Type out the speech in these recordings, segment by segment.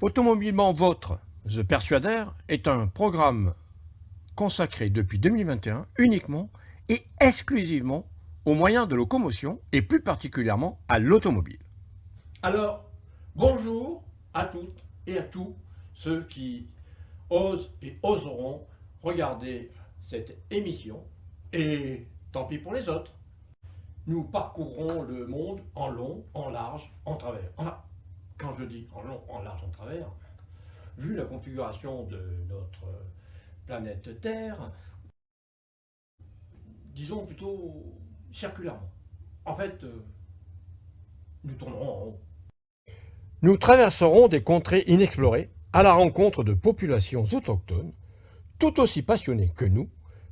Automobilement Vôtre, The Persuader est un programme consacré depuis 2021 uniquement et exclusivement aux moyens de locomotion et plus particulièrement à l'automobile. Alors, bonjour à toutes et à tous ceux qui osent et oseront regarder cette émission, et tant pis pour les autres. Nous parcourrons le monde en long, en large, en travers. Enfin, quand je dis en long, en large, en travers, vu la configuration de notre planète Terre, disons plutôt circulairement. En fait, nous tournerons en rond. Nous traverserons des contrées inexplorées à la rencontre de populations autochtones tout aussi passionnées que nous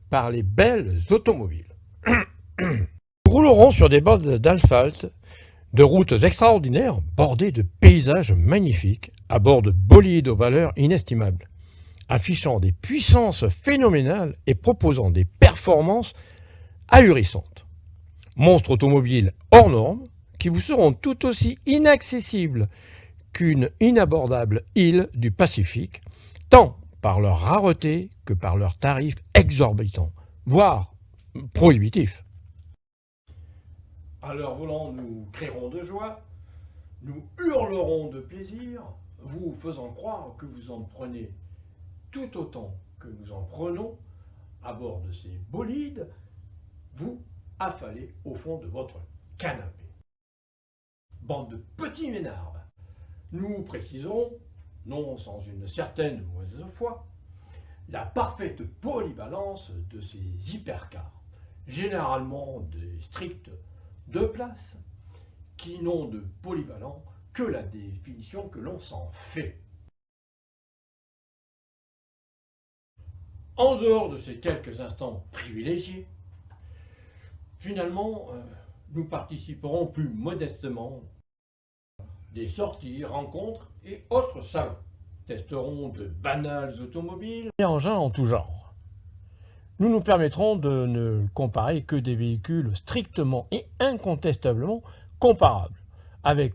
par les belles automobiles. Nous roulerons sur des bords d'asphalte, de routes extraordinaires bordées de paysages magnifiques à bord de bolides aux valeurs inestimables, affichant des puissances phénoménales et proposant des performances ahurissantes. Monstres automobiles hors normes qui vous seront tout aussi inaccessibles qu'une inabordable île du Pacifique, tant par leur rareté que par leurs tarifs exorbitants, voire prohibitifs. À leur volant, nous crierons de joie, nous hurlerons de plaisir, vous faisant croire que vous en prenez tout autant que nous en prenons à bord de ces bolides, vous affalez au fond de votre canapé. Bande de petits ménards, nous précisons, non sans une certaine mauvaise foi, la parfaite polyvalence de ces hypercars, généralement des stricts deux places, qui n'ont de polyvalent que la définition que l'on s'en fait. En dehors de ces quelques instants privilégiés, finalement, nous participerons plus modestement des sorties, rencontres et autres salons. Testerons de banales automobiles Et engins en tout genre. Nous nous permettrons de ne comparer que des véhicules strictement et incontestablement comparables, avec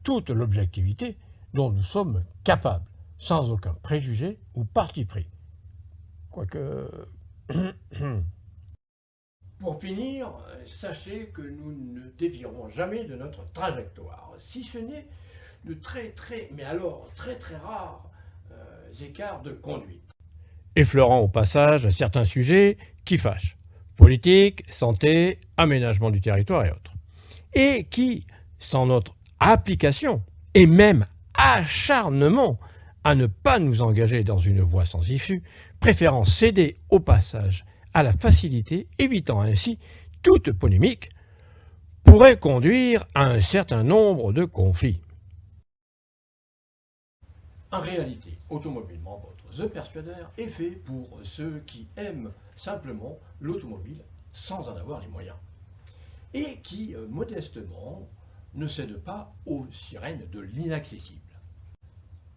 toute l'objectivité dont nous sommes capables, sans aucun préjugé ou parti pris. Quoique... Pour finir, sachez que nous ne dévierons jamais de notre trajectoire, si ce n'est de mais alors très rares écarts de conduite. Effleurant au passage certains sujets qui fâchent, politique, santé, aménagement du territoire et autres, et qui, sans notre application et même acharnement à ne pas nous engager dans une voie sans issue, préférant céder au passage à la facilité, évitant ainsi toute polémique, pourrait conduire à un certain nombre de conflits. En réalité, automobilement, votre The Persuader est fait pour ceux qui aiment simplement l'automobile sans en avoir les moyens, et qui, modestement, ne cèdent pas aux sirènes de l'inaccessible.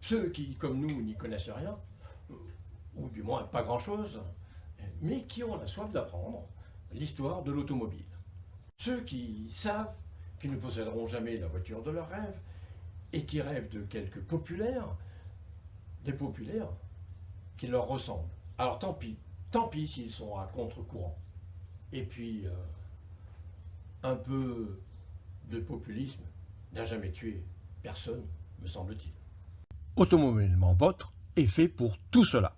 Ceux qui, comme nous, n'y connaissent rien, ou du moins pas grand-chose, mais qui ont la soif d'apprendre l'histoire de l'automobile. Ceux qui savent qu'ils ne posséderont jamais la voiture de leur rêve et qui rêvent de quelques populaires, des populaires qui leur ressemblent. Alors tant pis s'ils sont à contre-courant. Et puis, un peu de populisme n'a jamais tué personne, me semble-t-il. Automobilement Vôtre est fait pour tout cela.